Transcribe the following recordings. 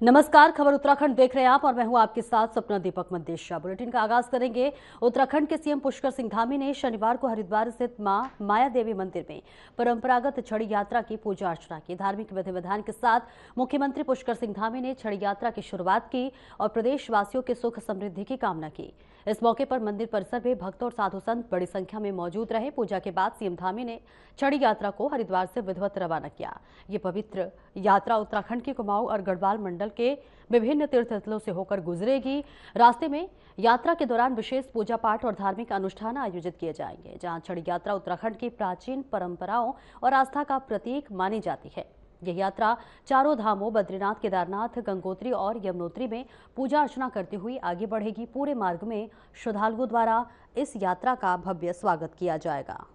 नमस्कार, खबर उत्तराखंड देख रहे हैं आप और मैं हूं आपके साथ सपना दीपक मदेशिया। बुलेटिन का आगाज करेंगे। उत्तराखंड के सीएम पुष्कर सिंह धामी ने शनिवार को हरिद्वार स्थित मां माया देवी मंदिर में परंपरागत छड़ी यात्रा की पूजा अर्चना की। धार्मिक विधि विधान के साथ मुख्यमंत्री पुष्कर सिंह धामी ने छड़ी यात्रा की शुरुआत की और प्रदेशवासियों के सुख समृद्धि की कामना की। इस मौके पर मंदिर परिसर में भक्त और साधु संत बड़ी संख्या में मौजूद रहे। पूजा के बाद सीएम धामी ने छड़ी यात्रा को हरिद्वार से विधिवत रवाना किया। ये पवित्र यात्रा उत्तराखंड के कुमाऊं और गढ़वाल मंडल के विभिन्न तीर्थ स्थलों से होकर गुजरेगी। रास्ते में यात्रा के दौरान विशेष पूजा पाठ और धार्मिक अनुष्ठान आयोजित किए जाएंगे, जहां छड़ी यात्रा उत्तराखंड की प्राचीन परंपराओं और आस्था का प्रतीक मानी जाती है। यह यात्रा चारों धामों बद्रीनाथ, केदारनाथ, गंगोत्री और यमुनोत्री में पूजा अर्चना करते हुए आगे बढ़ेगी। पूरे मार्ग में श्रद्धालुओं द्वारा इस यात्रा का भव्य स्वागत किया जाएगा।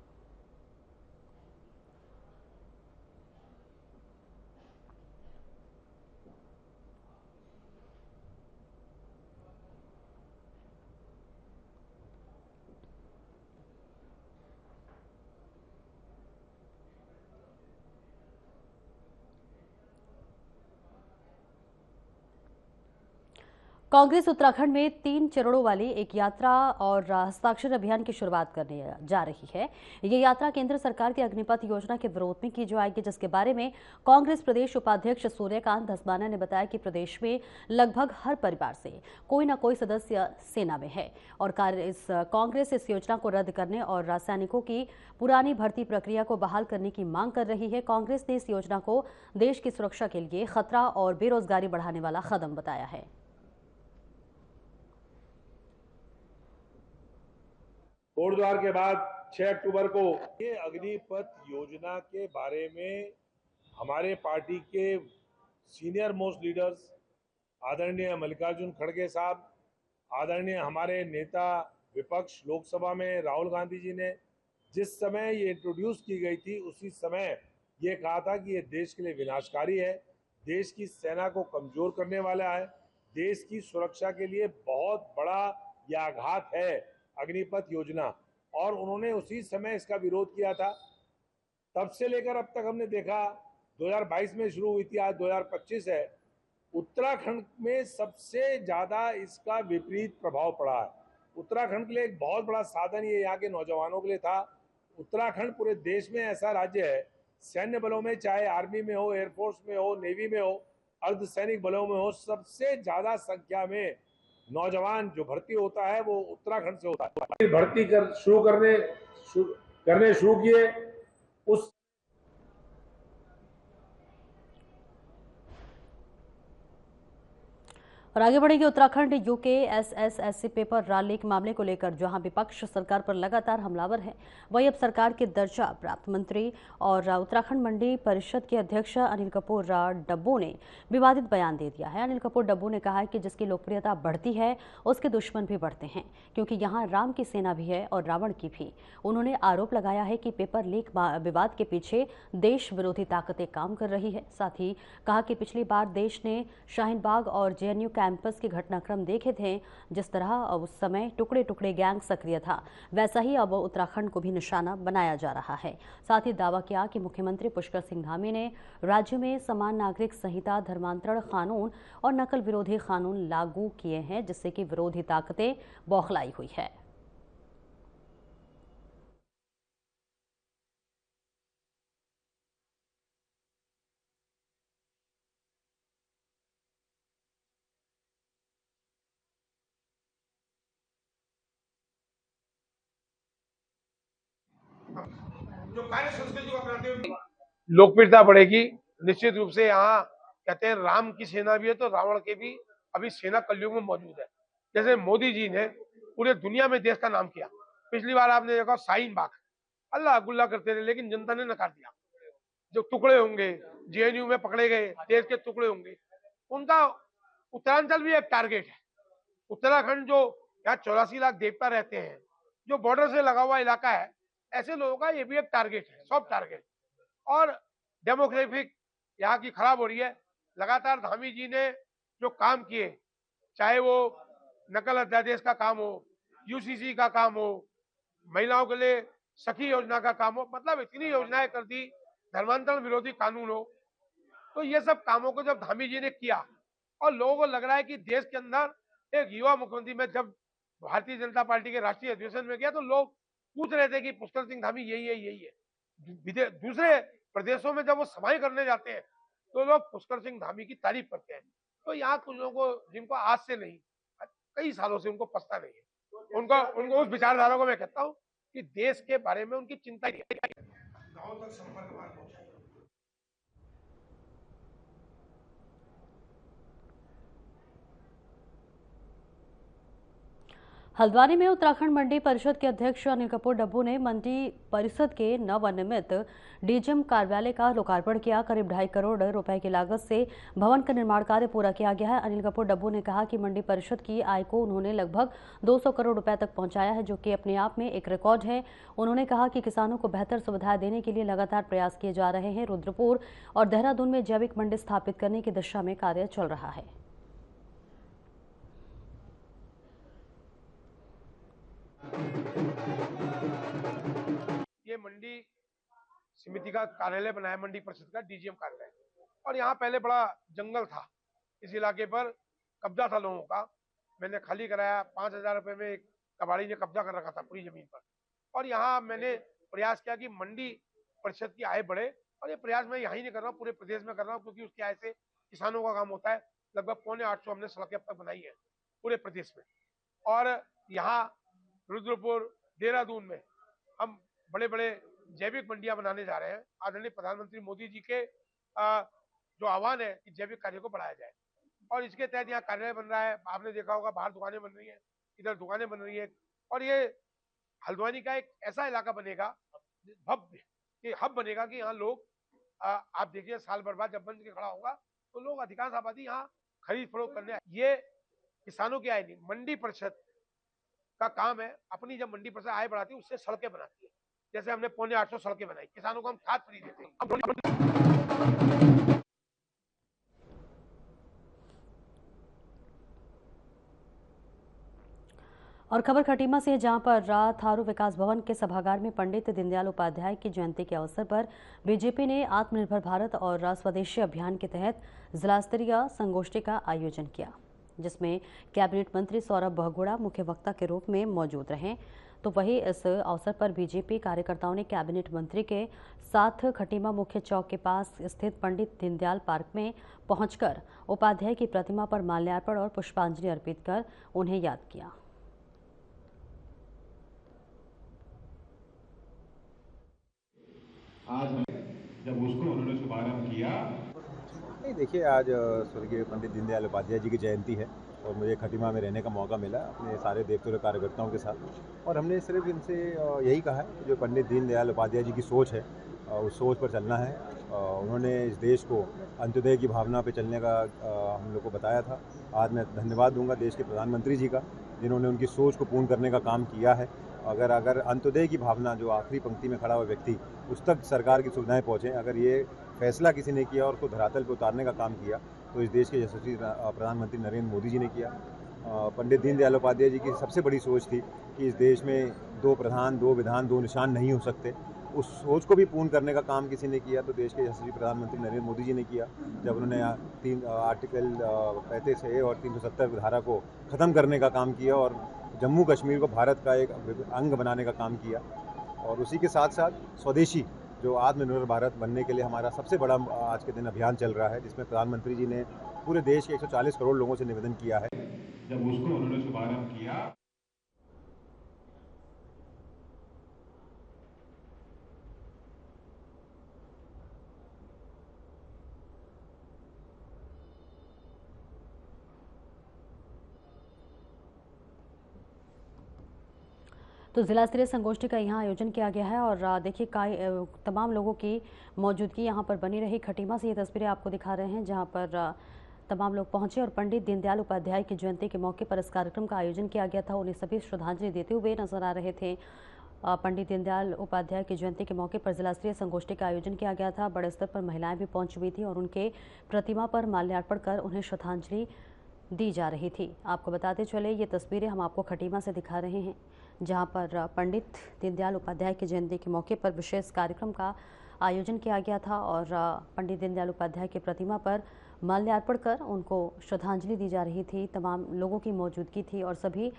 कांग्रेस उत्तराखंड में 3 चरणों वाली एक यात्रा और हस्ताक्षर अभियान की शुरुआत करने जा रही है। ये यात्रा केंद्र सरकार की अग्निपथ योजना के विरोध में की जाएगी, जिसके बारे में कांग्रेस प्रदेश उपाध्यक्ष सूर्यकांत धस्माना ने बताया कि प्रदेश में लगभग हर परिवार से कोई न कोई सदस्य सेना में है और कांग्रेस इस योजना को रद्द करने और रासैनिकों की पुरानी भर्ती प्रक्रिया को बहाल करने की मांग कर रही है। कांग्रेस ने इस योजना को देश की सुरक्षा के लिए खतरा और बेरोजगारी बढ़ाने वाला कदम बताया है। कोटद्वार के बाद 6 अक्टूबर को ये अग्निपथ योजना के बारे में हमारे पार्टी के सीनियर मोस्ट लीडर्स आदरणीय मल्लिकार्जुन खड़गे साहब, आदरणीय हमारे नेता विपक्ष लोकसभा में राहुल गांधी जी ने जिस समय ये इंट्रोड्यूस की गई थी, उसी समय ये कहा था कि ये देश के लिए विनाशकारी है, देश की सेना को कमजोर करने वाला है, देश की सुरक्षा के लिए बहुत बड़ा यह आघात है अग्निपथ योजना। और उन्होंने उसी समय इसका विरोध किया था। तब से लेकर अब तक हमने देखा 2022 में शुरू हुई थी, आज 2025 है। उत्तराखंड में सबसे ज्यादा इसका विपरीत प्रभाव पड़ा है। उत्तराखंड के लिए एक बहुत बड़ा साधन ये यहाँ के नौजवानों के लिए था। उत्तराखंड पूरे देश में ऐसा राज्य है, सैन्य बलों में चाहे आर्मी में हो, एयरफोर्स में हो, नेवी में हो, अर्धसैनिक बलों में हो, सबसे ज्यादा संख्या में नौजवान जो भर्ती होता है वो उत्तराखंड से होता है। भर्ती करने शुरू किए। उस और आगे बढ़ेंगे। Uttarakhand UK SSSC paper raw leak मामले को लेकर जहां विपक्ष सरकार पर लगातार हमलावर है, वहीं अब सरकार के दर्जा प्राप्त मंत्री और उत्तराखंड मंडी परिषद के अध्यक्ष अनिल कपूर डब्बू ने विवादित बयान दे दिया है। अनिल कपूर डब्बू ने कहा है कि जिसकी लोकप्रियता बढ़ती है उसके दुश्मन भी बढ़ते हैं, क्योंकि यहाँ राम की सेना भी है और रावण की भी। उन्होंने आरोप लगाया है कि पेपर लीक विवाद के पीछे देश विरोधी ताकतें काम कर रही है। साथ ही कहा कि पिछली बार देश ने शाहीन बाग और जेएनयू कैंपस के घटनाक्रम देखे थे, जिस तरह उस समय टुकड़े टुकड़े गैंग सक्रिय था, वैसा ही अब उत्तराखंड को भी निशाना बनाया जा रहा है। साथ ही दावा किया कि मुख्यमंत्री पुष्कर सिंह धामी ने राज्य में समान नागरिक संहिता, धर्मांतरण कानून और नकल विरोधी कानून लागू किए हैं, जिससे कि विरोधी ताकतें बौखलाई हुई है। जो कार्य संस्कृति को अपनाते हुए लोकप्रियता बढ़ेगी। निश्चित रूप से यहाँ कहते हैं राम की सेना भी है तो रावण के भी अभी सेना कलयुग में मौजूद है। जैसे मोदी जी ने पूरे दुनिया में देश का नाम किया। पिछली बार आपने देखा शाहीन बाग अल्लाह गुल्ला करते रहे, लेकिन जनता ने नकार दिया। जो टुकड़े होंगे जेएनयू में पकड़े गए, देश के टुकड़े होंगे, उनका उत्तरांचल भी एक टारगेट है। उत्तराखंड जो यहाँ 84 लाख देवता रहते हैं, जो बॉर्डर से लगा हुआ इलाका है, ऐसे लोगों का ये भी एक टारगेट है, सॉफ्ट टारगेट। और डेमोग्राफिक यहाँ की खराब हो रही है। लगातार धामी जी ने जो काम किए, चाहे वो नकल अध्यादेश का काम हो, यूसीसी का काम हो, महिलाओं के लिए सखी योजना का काम हो, मतलब इतनी योजनाएं कर दी, धर्मांतरण विरोधी कानून हो, तो ये सब कामों को जब धामी जी ने किया और लोगों को लग रहा है कि देश के अंदर एक युवा मुख्यमंत्री, में जब भारतीय जनता पार्टी के राष्ट्रीय अधिवेशन में गया तो लोग पूछ रहे थे कि पुष्कर सिंह धामी यही है, यही है। दूसरे प्रदेशों में जब वो सभाएं करने जाते हैं तो लोग पुष्कर सिंह धामी की तारीफ करते हैं। तो यहाँ कुछ लोगों को, जिनको आज से नहीं, कई सालों से उनको पछता नहीं है, उनको उस विचारधारा को मैं कहता हूँ कि देश के बारे में उनकी चिंता ही है। गांव तक संपर्क मार्ग पहुंचाए। हल्द्वानी में उत्तराखंड मंडी परिषद के अध्यक्ष अनिल कपूर डब्बू ने मंडी परिषद के नवनिर्मित डीजीएम कार्यालय का लोकार्पण किया। करीब 2.5 करोड़ रुपए की लागत से भवन का निर्माण कार्य पूरा किया गया है। अनिल कपूर डब्बू ने कहा कि मंडी परिषद की आय को उन्होंने लगभग 200 करोड़ रुपए तक पहुंचाया है, जो कि अपने आप में एक रिकॉर्ड है। उन्होंने कहा कि किसानों को बेहतर सुविधाएं देने के लिए लगातार प्रयास किए जा रहे हैं। रुद्रपुर और देहरादून में जैविक मंडी स्थापित करने की दिशा में कार्य चल रहा है। ये मंडी समिति का कार्यालय बनाया, मंडी परिषद का डीजीएम कार्यालय, और यहाँ पहले बड़ा जंगल था। इस इलाके पर कब्जा था लोगों का, मैंने खाली कराया। 5,000 रुपए में एक कबाड़ी ने कब्जा कर रखा था पूरी जमीन पर। और यहाँ मैंने प्रयास किया कि मंडी परिषद की आय बढ़े, और ये प्रयास मैं यहाँ ही नहीं कर रहा हूँ, पूरे प्रदेश में कर रहा हूँ, क्योंकि उसकी आय से किसानों का काम होता है। लगभग 750 हमने सड़कें अब तक बनाई है पूरे प्रदेश में। और यहाँ रुद्रपुर, देहरादून में हम बड़े बड़े जैविक मंडियां बनाने जा रहे हैं। आदरणीय प्रधानमंत्री मोदी जी के जो आह्वान है कि जैविक कार्य को बढ़ाया जाए, और इसके तहत यहाँ कार्यालय बन रहा है। आपने देखा होगा बाहर दुकानें बन रही हैं, इधर दुकानें बन रही है। और ये हल्द्वानी का एक ऐसा इलाका बनेगा, हब बनेगा कि यहाँ लोग, आप देखिए साल भर बाद जब बन के खड़ा होगा तो लोग, अधिकांश आबादी यहाँ खरीद फरोख्त करने। ये किसानों की आय नहीं, मंडी परिषद का काम है। अपनी जब मंडी परिषद आय बढ़ाती है, उससे सड़कें बनाती है। जैसे हमने 850 सड़कें बनाई, किसानों को हम खाद फ्री देते हैं। और खबर खटीमा से, जहां पर थारू विकास भवन के सभागार में पंडित दीनदयाल उपाध्याय की जयंती के अवसर पर बीजेपी ने आत्मनिर्भर भारत और स्वदेशी अभियान के तहत जिला स्तरीय संगोष्ठी का आयोजन किया, जिसमें कैबिनेट मंत्री सौरभ बहुगुणा मुख्य वक्ता के रूप में मौजूद रहे। तो वहीं इस अवसर पर बीजेपी कार्यकर्ताओं ने कैबिनेट मंत्री के साथ खटीमा मुख्य चौक के पास स्थित पंडित दीनदयाल पार्क में पहुंचकर उपाध्याय की प्रतिमा पर माल्यार्पण और पुष्पांजलि अर्पित कर उन्हें याद किया। आज जब उसको उन्होंने शुभारंभ किया, नहीं देखिए, आज स्वर्गीय पंडित दीनदयाल उपाध्याय जी की जयंती है और मुझे खटीमा में रहने का मौका मिला अपने सारे देवतुल्य कार्यकर्ताओं के साथ। और हमने सिर्फ इनसे यही कहा है कि जो पंडित दीनदयाल उपाध्याय जी की सोच है, उस सोच पर चलना है। उन्होंने इस देश को अंत्योदय की भावना पे चलने का हम लोग को बताया था। आज मैं धन्यवाद दूंगा देश के प्रधानमंत्री जी का, जिन्होंने उनकी सोच को पूर्ण करने का काम किया है। अगर अंत्योदय की भावना, जो आखिरी पंक्ति में खड़ा हुआ व्यक्ति, उस तक सरकार की सुविधाएं पहुँचें, अगर ये फैसला किसी ने किया और उसको धरातल पर उतारने का काम किया, तो इस देश के यशस्वी प्रधानमंत्री नरेंद्र मोदी जी ने किया। पंडित दीनदयाल उपाध्याय जी की सबसे बड़ी सोच थी कि इस देश में 2 प्रधान, 2 विधान, 2 निशान नहीं हो सकते। उस सोच को भी पूर्ण करने का काम किसी ने किया, तो देश के यशस्वी प्रधानमंत्री नरेंद्र मोदी जी ने किया, जब उन्होंने आर्टिकल 35A और 370 धारा को ख़त्म करने का काम किया और जम्मू कश्मीर को भारत का एक अंग बनाने का काम किया। और उसी के साथ साथ स्वदेशी, जो आत्मनिर्भर भारत बनने के लिए हमारा सबसे बड़ा आज के दिन अभियान चल रहा है, जिसमें प्रधानमंत्री जी ने पूरे देश के 140 करोड़ लोगों से निवेदन किया है। जब उसको उन्होंने शुभारंभ किया, तो जिला स्तरीय संगोष्ठी का यहाँ आयोजन किया गया है। और देखिए, तमाम लोगों की मौजूदगी यहाँ पर बनी रही। खटीमा से ये तस्वीरें आपको दिखा रहे हैं, जहाँ पर तमाम लोग पहुंचे और पंडित दीनदयाल उपाध्याय की जयंती के मौके पर इस कार्यक्रम का आयोजन किया गया था। उन्हें सभी श्रद्धांजलि देते हुए नजर आ रहे थे। पंडित दीनदयाल उपाध्याय की जयंती के मौके पर जिला स्तरीय संगोष्ठी का आयोजन किया गया था। बड़े स्तर पर महिलाएं भी पहुंची हुई थी और उनके प्रतिमा पर माल्यार्पण कर उन्हें श्रद्धांजलि दी जा रही थी। आपको बताते चले, ये तस्वीरें हम आपको खटीमा से दिखा रहे हैं, जहां पर पंडित दीनदयाल उपाध्याय की जयंती के मौके पर विशेष कार्यक्रम का आयोजन किया गया था और पंडित दीनदयाल उपाध्याय की प्रतिमा पर माल्यार्पण कर उनको श्रद्धांजलि दी जा रही थी। तमाम लोगों की मौजूदगी थी और सभी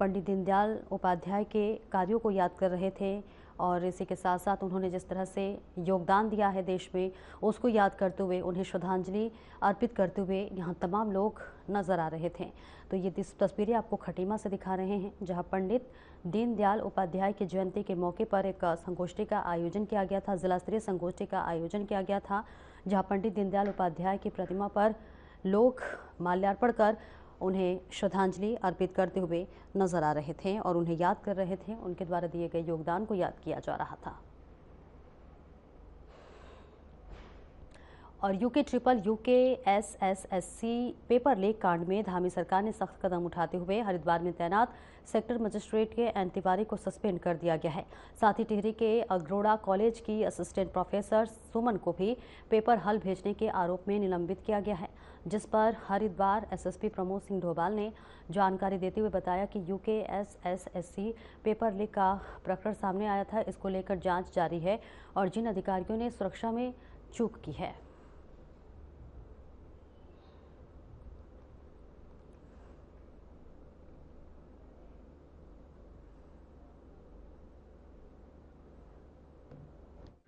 पंडित दीनदयाल उपाध्याय के कार्यों को याद कर रहे थे और इसी के साथ साथ उन्होंने जिस तरह से योगदान दिया है देश में, उसको याद करते हुए, उन्हें श्रद्धांजलि अर्पित करते हुए यहाँ तमाम लोग नजर आ रहे थे। तो ये तस्वीरें आपको खटीमा से दिखा रहे हैं, जहाँ पंडित दीनदयाल उपाध्याय की जयंती के मौके पर एक संगोष्ठी का आयोजन किया गया था। जिला स्तरीय संगोष्ठी का आयोजन किया गया था, जहाँ पंडित दीनदयाल उपाध्याय की प्रतिमा पर लोग माल्यार्पण कर उन्हें श्रद्धांजलि अर्पित करते हुए नजर आ रहे थे और उन्हें याद कर रहे थे। उनके द्वारा दिए गए योगदान को याद किया जा रहा था। और UKSSSC पेपर लीक कांड में धामी सरकार ने सख्त कदम उठाते हुए हरिद्वार में तैनात सेक्टर मजिस्ट्रेट के एन तिवारी को सस्पेंड कर दिया गया है। साथ ही टिहरी के अग्रोड़ा कॉलेज की असिस्टेंट प्रोफेसर सुमन को भी पेपर हल भेजने के आरोप में निलंबित किया गया है, जिस पर हरिद्वार एसएसपी प्रमोद सिंह डोभाल ने जानकारी देते हुए बताया कि UKSSSC पेपर लीक का प्रकरण सामने आया था। इसको लेकर जांच जारी है और जिन अधिकारियों ने सुरक्षा में चूक की है,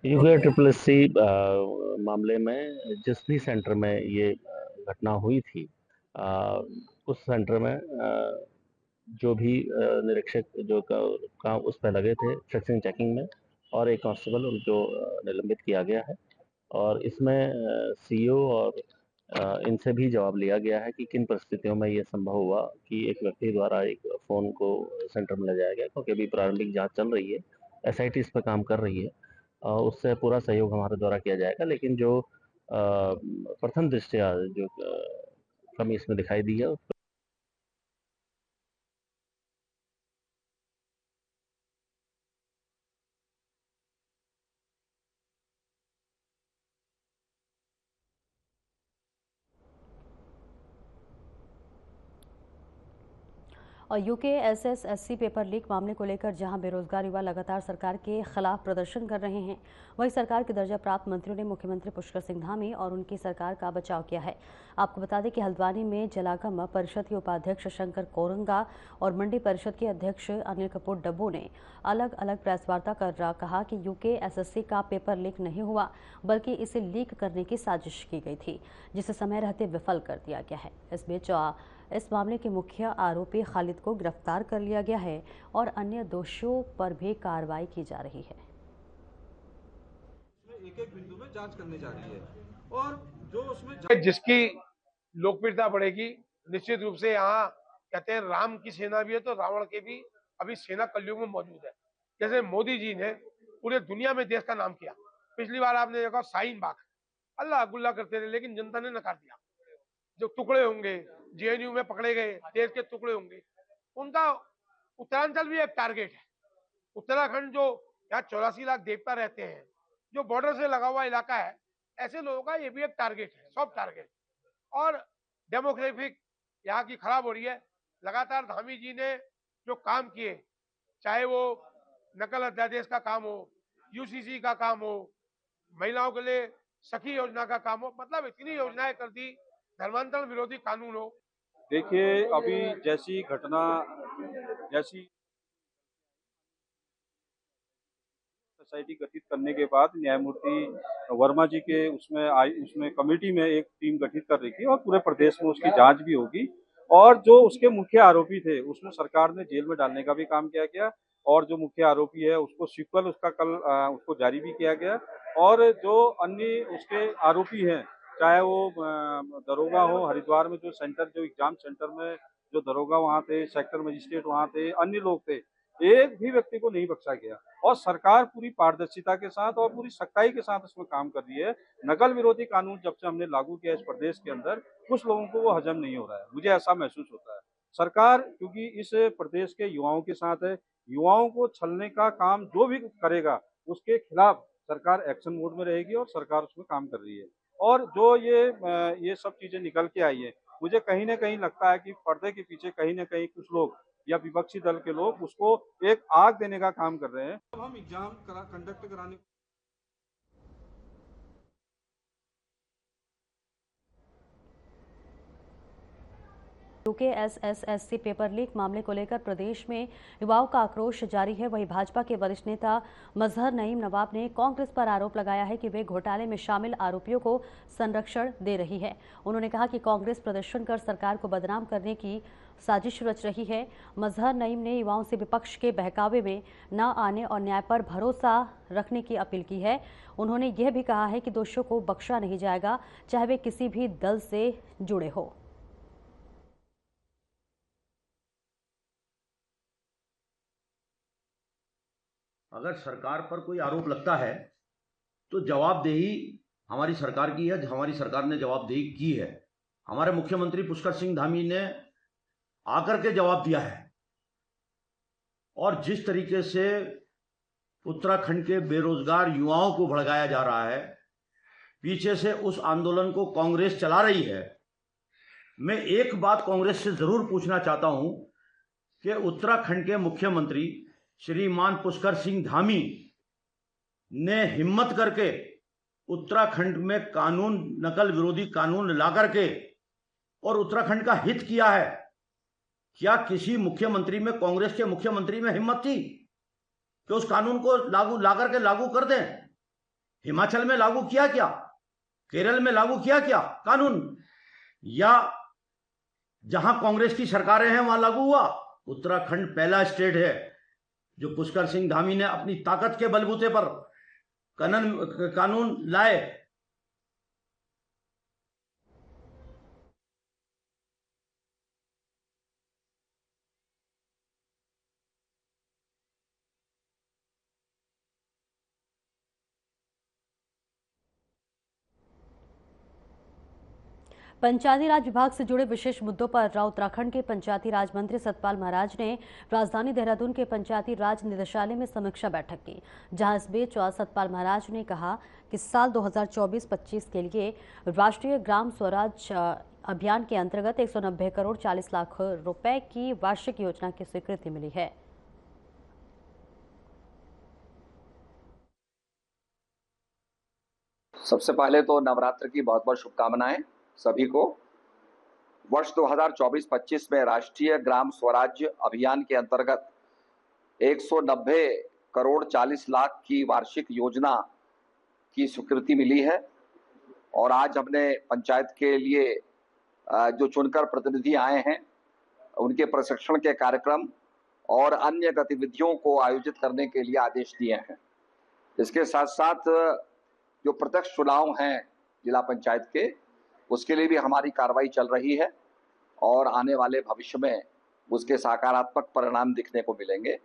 UKSSC मामले में जिस भी सेंटर में ये घटना हुई थी, उस सेंटर में जो भी निरीक्षक जो काम उस पर लगे थे सेक्शन चेकिंग में, और एक कांस्टेबल उनको निलंबित किया गया है। और इसमें CEO और इनसे भी जवाब लिया गया है कि किन परिस्थितियों में ये संभव हुआ कि एक व्यक्ति द्वारा एक फ़ोन को सेंटर में ले जाया गया, क्योंकि अभी प्रारंभिक जांच चल रही है, SIT इस पर काम कर रही है। उससे पूरा सहयोग हमारे द्वारा किया जाएगा, लेकिन जो प्रथम दृष्टया जो कमी इसमें दिखाई दी है और UKSSSC पेपर लीक मामले को लेकर जहां बेरोजगार युवा लगातार सरकार के खिलाफ प्रदर्शन कर रहे हैं, वहीं सरकार के दर्जा प्राप्त मंत्रियों ने मुख्यमंत्री पुष्कर सिंह धामी और उनकी सरकार का बचाव किया है। आपको बता दें कि हल्द्वानी में जलागम परिषद के उपाध्यक्ष शंकर कोरंगा और मंडी परिषद के अध्यक्ष अनिल कपूर डब्बू ने अलग अलग प्रेस वार्ता कर कहा कि UKSSC का पेपर लीक नहीं हुआ, बल्कि इसे लीक करने की साजिश की गई थी, जिसे समय रहते विफल कर दिया गया है। इस बीच इस मामले के मुख्य आरोपी खालिद को गिरफ्तार कर लिया गया है और अन्य दोषियों पर भी कार्रवाई की जा रही है। एक एक बिंदु में जांच करने जा रही है और जो उसमें जिसकी लोकप्रियता बढ़ेगी, निश्चित रूप से यहाँ कहते हैं राम की सेना भी है तो रावण के भी अभी सेना कलयुग में मौजूद है। जैसे मोदी जी ने पूरे दुनिया में देश का नाम किया, पिछली बार आपने देखा शाहीन बाग अल्लाह गुल्ला करते थे, लेकिन जनता ने नकार दिया। जो टुकड़े होंगे JNU में पकड़े गए देश के टुकड़े होंगे, उनका उत्तरांचल भी एक टारगेट है। उत्तराखंड जो यहाँ 84 लाख देवता रहते हैं, जो बॉर्डर से लगा हुआ इलाका है, ऐसे लोगों का ये भी एक टारगेट है, सॉफ्ट टारगेट। और डेमोग्राफिक यहाँ की खराब हो रही है। लगातार धामी जी ने जो काम किए, चाहे वो नकल अध्यादेश का काम हो, UCC का काम हो, महिलाओं के लिए सखी योजना का काम हो, मतलब इतनी योजनाएं कर दी, धर्मांतरण विरोधी कानून हो। देखिए अभी जैसी सोसाइटी गठित करने के बाद न्यायमूर्ति वर्मा जी के उसमें कमेटी में एक टीम गठित कर रही थी और पूरे प्रदेश में उसकी जांच भी होगी। और जो उसके मुख्य आरोपी थे उसमें सरकार ने जेल में डालने का भी काम किया गया और जो मुख्य आरोपी है उसको सीक्वल उसका कल उसको जारी भी किया गया। और जो अन्य उसके आरोपी हैं, चाहे वो दरोगा हो, हरिद्वार में जो एग्जाम सेंटर में जो दरोगा वहाँ थे, सेक्टर मजिस्ट्रेट वहाँ थे, अन्य लोग थे, एक भी व्यक्ति को नहीं बख्शा गया। और सरकार पूरी पारदर्शिता के साथ और पूरी सख्ताई के साथ इसमें काम कर रही है। नकल विरोधी कानून जब से हमने लागू किया इस प्रदेश के अंदर, कुछ लोगों को वो हजम नहीं हो रहा है, मुझे ऐसा महसूस होता है। सरकार क्योंकि इस प्रदेश के युवाओं के साथ है, युवाओं को छलने का काम जो भी करेगा उसके खिलाफ सरकार एक्शन मोड में रहेगी और सरकार उसमें काम कर रही है। और जो ये सब चीजें निकल के आई है, मुझे कहीं ना कहीं लगता है कि पर्दे के पीछे कहीं ना कहीं कुछ लोग या विपक्षी दल के लोग उसको एक आग देने का काम कर रहे हैं। अब हम एग्जाम कंडक्ट कराने एसएससी पेपर लीक मामले को लेकर प्रदेश में युवाओं का आक्रोश जारी है। वहीं भाजपा के वरिष्ठ नेता मजहर नईम नवाब ने कांग्रेस पर आरोप लगाया है कि वे घोटाले में शामिल आरोपियों को संरक्षण दे रही है। उन्होंने कहा कि कांग्रेस प्रदर्शन कर सरकार को बदनाम करने की साजिश रच रही है। मजहर नईम ने युवाओं से विपक्ष के बहकावे में न आने और न्याय पर भरोसा रखने की अपील की है। उन्होंने यह भी कहा है कि दोषियों को बख्शा नहीं जाएगा, चाहे वे किसी भी दल से जुड़े हो। अगर सरकार पर कोई आरोप लगता है तो जवाबदेही हमारी सरकार की है, हमारी सरकार ने जवाबदेही की है। हमारे मुख्यमंत्री पुष्कर सिंह धामी ने आकर के जवाब दिया है और जिस तरीके से उत्तराखंड के बेरोजगार युवाओं को भड़काया जा रहा है, पीछे से उस आंदोलन को कांग्रेस चला रही है। मैं एक बात कांग्रेस से जरूर पूछना चाहता हूं कि उत्तराखंड के मुख्यमंत्री श्रीमान पुष्कर सिंह धामी ने हिम्मत करके उत्तराखंड में कानून, नकल विरोधी कानून ला करके और उत्तराखंड का हित किया है। क्या किसी मुख्यमंत्री में, कांग्रेस के मुख्यमंत्री में हिम्मत थी कि उस कानून को लागू कर दें? हिमाचल में लागू किया क्या? केरल में लागू किया क्या कानून? या जहां कांग्रेस की सरकारें हैं वहां लागू हुआ? उत्तराखंड पहला स्टेट है जो पुष्कर सिंह धामी ने अपनी ताकत के बलबूते पर कानून लाए। पंचायती राज विभाग से जुड़े विशेष मुद्दों पर उत्तराखंड के पंचायती राज मंत्री सतपाल महाराज ने राजधानी देहरादून के पंचायती राज निदेशालय में समीक्षा बैठक की, जहां इस बीच सतपाल महाराज ने कहा कि साल 2024-25 के लिए राष्ट्रीय ग्राम स्वराज अभियान के अंतर्गत 190 करोड़ 40 लाख रुपए की वार्षिक योजना की स्वीकृति मिली है। सबसे पहले तो नवरात्र की बहुत बहुत शुभकामनाएं सभी को। वर्ष 2024-25 में राष्ट्रीय ग्राम स्वराज अभियान के अंतर्गत 190 करोड़ 40 लाख की वार्षिक योजना की स्वीकृति मिली है और आज हमने पंचायत के लिए जो चुनकर प्रतिनिधि आए हैं उनके प्रशिक्षण के कार्यक्रम और अन्य गतिविधियों को आयोजित करने के लिए आदेश दिए हैं। इसके साथ साथ जो प्रत्यक्ष चुनाव हैं जिला पंचायत के, उसके लिए भी हमारी कार्रवाई चल रही है और आने वाले भविष्य में उसके सकारात्मक परिणाम दिखने को मिलेंगे।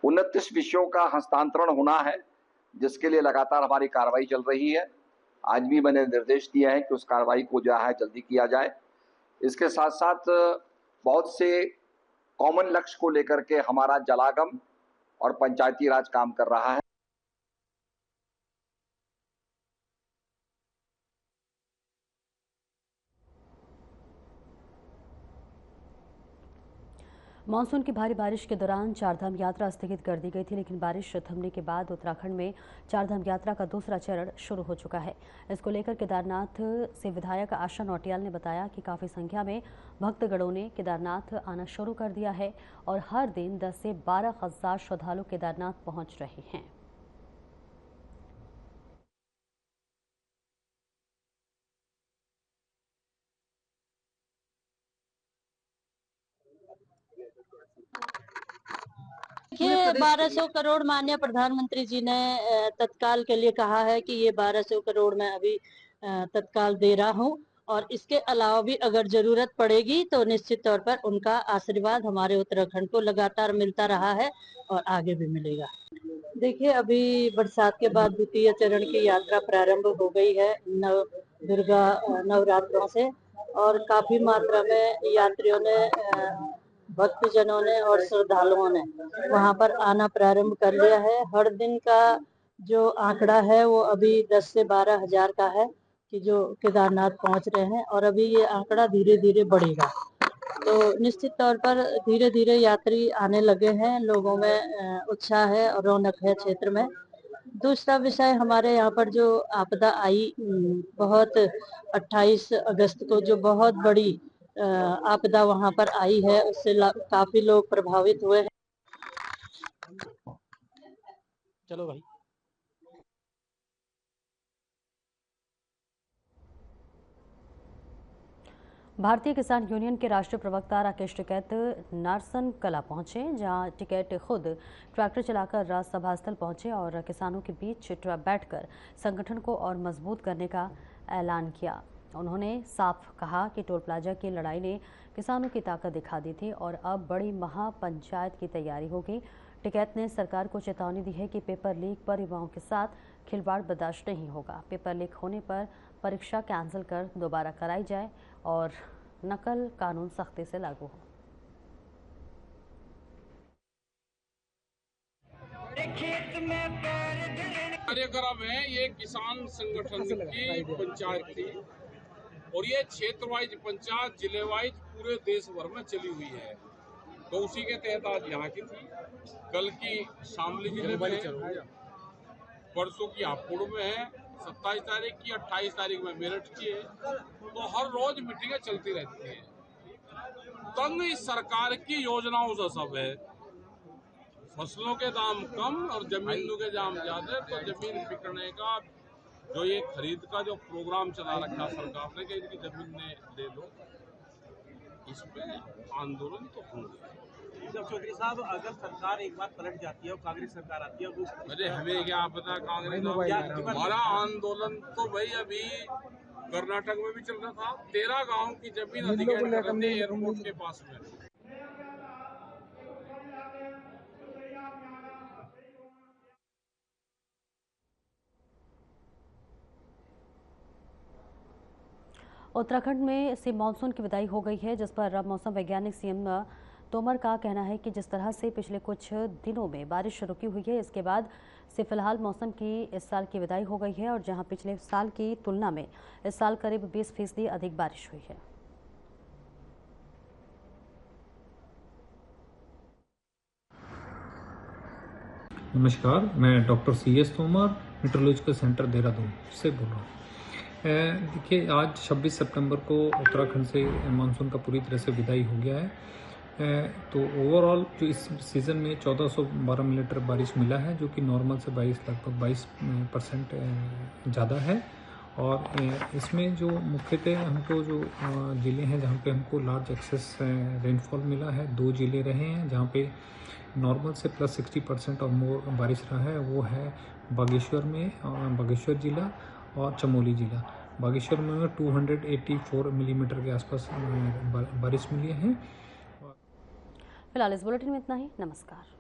29 विषयों का हस्तांतरण होना है जिसके लिए लगातार हमारी कार्रवाई चल रही है। आज भी मैंने निर्देश दिया है कि उस कार्रवाई को जो है जल्दी किया जाए। इसके साथ साथ बहुत से कॉमन लक्ष्य को लेकर के हमारा जलागम और पंचायती राज काम कर रहा है। मानसून की भारी बारिश के दौरान चारधाम यात्रा स्थगित कर दी गई थी, लेकिन बारिश थमने के बाद उत्तराखंड में चारधाम यात्रा का दूसरा चरण शुरू हो चुका है। इसको लेकर केदारनाथ से विधायक आशा नौटियाल ने बताया कि काफ़ी संख्या में भक्तगणों ने केदारनाथ आना शुरू कर दिया है और हर दिन 10 से 12 हज़ार श्रद्धालु केदारनाथ पहुँच रहे हैं। देखिए 1200 करोड़ माननीय प्रधानमंत्री जी ने तत्काल के लिए कहा है कि ये 1200 करोड़ मैं अभी तत्काल दे रहा हूँ और इसके अलावा भी अगर जरूरत पड़ेगी तो निश्चित तौर पर उनका आशीर्वाद हमारे उत्तराखंड को लगातार मिलता रहा है और आगे भी मिलेगा। देखिए अभी बरसात के बाद द्वितीय चरण की यात्रा प्रारंभ हो गई है दुर्गा नवरात्रों से और काफी मात्रा में यात्रियों ने, भक्तजनों ने और श्रद्धालुओं ने वहां पर आना प्रारंभ कर लिया है। हर दिन का जो आंकड़ा है वो अभी 10 से 12 हजार का है कि जो केदारनाथ पहुंच रहे हैं और अभी ये आंकड़ा धीरे धीरे बढ़ेगा। तो निश्चित तौर पर धीरे धीरे यात्री आने लगे हैं, लोगों में उत्साह है और रौनक है क्षेत्र में। दूसरा विषय हमारे यहाँ पर जो आपदा आई बहुत 28 अगस्त को जो बहुत बड़ी आपदा वहां पर आई है, उससे काफी लोग प्रभावित हुए हैं। चलो भाई। भारतीय किसान यूनियन के राष्ट्रीय प्रवक्ता राकेश टिकैत नारसन कला पहुंचे, जहां टिकैत खुद ट्रैक्टर चलाकर राज्यसभा स्थल पहुंचे और किसानों के बीच बैठकर संगठन को और मजबूत करने का ऐलान किया। उन्होंने साफ कहा कि टोल प्लाजा की लड़ाई ने किसानों की ताकत दिखा दी थी और अब बड़ी महापंचायत की तैयारी होगी। टिकैत ने सरकार को चेतावनी दी है कि पेपर लीक पर युवाओं के साथ खिलवाड़ बर्दाश्त नहीं होगा। पेपर लीक होने पर परीक्षा कैंसिल कर दोबारा कराई जाए और नकल कानून सख्ती से लागू हो। कार्यक्रम है, ये किसान संगठन की पंचायत थी और ये क्षेत्र वाइज पंचायत जिले वाइज पूरे देश भर में चली हुई है, तो उसी के तहत आज यहाँ की थी। कल की शामली जिले में, परसों की हापुड़ में है, 27 तारीख की, 28 तारीख में मेरठ की है। तो हर रोज मीटिंगें चलती रहती है। तंग इस सरकार की योजनाओं से सब है, फसलों के दाम कम और जमीनों के दाम ज्यादा, तो जमीन बिकने का जो ये खरीद का जो प्रोग्राम चला रखा सरकार ने कि इनकी जमीन ने ले लो, इस पे आंदोलन तो होंगे। चौधरी साहब, अगर सरकार एक बार पलट जाती है और कांग्रेस सरकार आती है, अरे हमें क्या पता कांग्रेस, हमारा आंदोलन तो भाई अभी कर्नाटक में भी चल रहा था। 13 गांव की जमीन अधिग्रहण करने एयरपोर्ट के पास में। उत्तराखंड में इसी मानसून की विदाई हो गई है, जिस पर मौसम वैज्ञानिक सीएम तोमर का कहना है कि जिस तरह से पिछले कुछ दिनों में बारिश रुकी हुई है, इसके बाद से फिलहाल मौसम की इस साल की विदाई हो गई है और जहां पिछले साल की तुलना में इस साल करीब 20% अधिक बारिश हुई है। नमस्कार, मैं doctor CS Tomar, meteorological centre Dehradun से बोल रहा हूँ। देखिए, आज 26 सितंबर को उत्तराखंड से मानसून का पूरी तरह से विदाई हो गया है। तो ओवरऑल जो इस सीज़न में 1412 मिलीमीटर बारिश मिला है, जो कि नॉर्मल से लगभग 22% ज़्यादा है। और इसमें जो मुख्यतः हमको जो ज़िले हैं जहाँ पे हमको लार्ज एक्सेस रेनफॉल मिला है, 2 ज़िले रहे हैं जहाँ पे नॉर्मल से +60% और मोर बारिश रहा है। वो है बागेश्वर में, बागेश्वर ज़िला और चमोली ज़िला। बागेश्वर में 284 मिलीमीटर के आसपास बारिश मिली है। फिलहाल इस बुलेटिन में इतना ही। नमस्कार।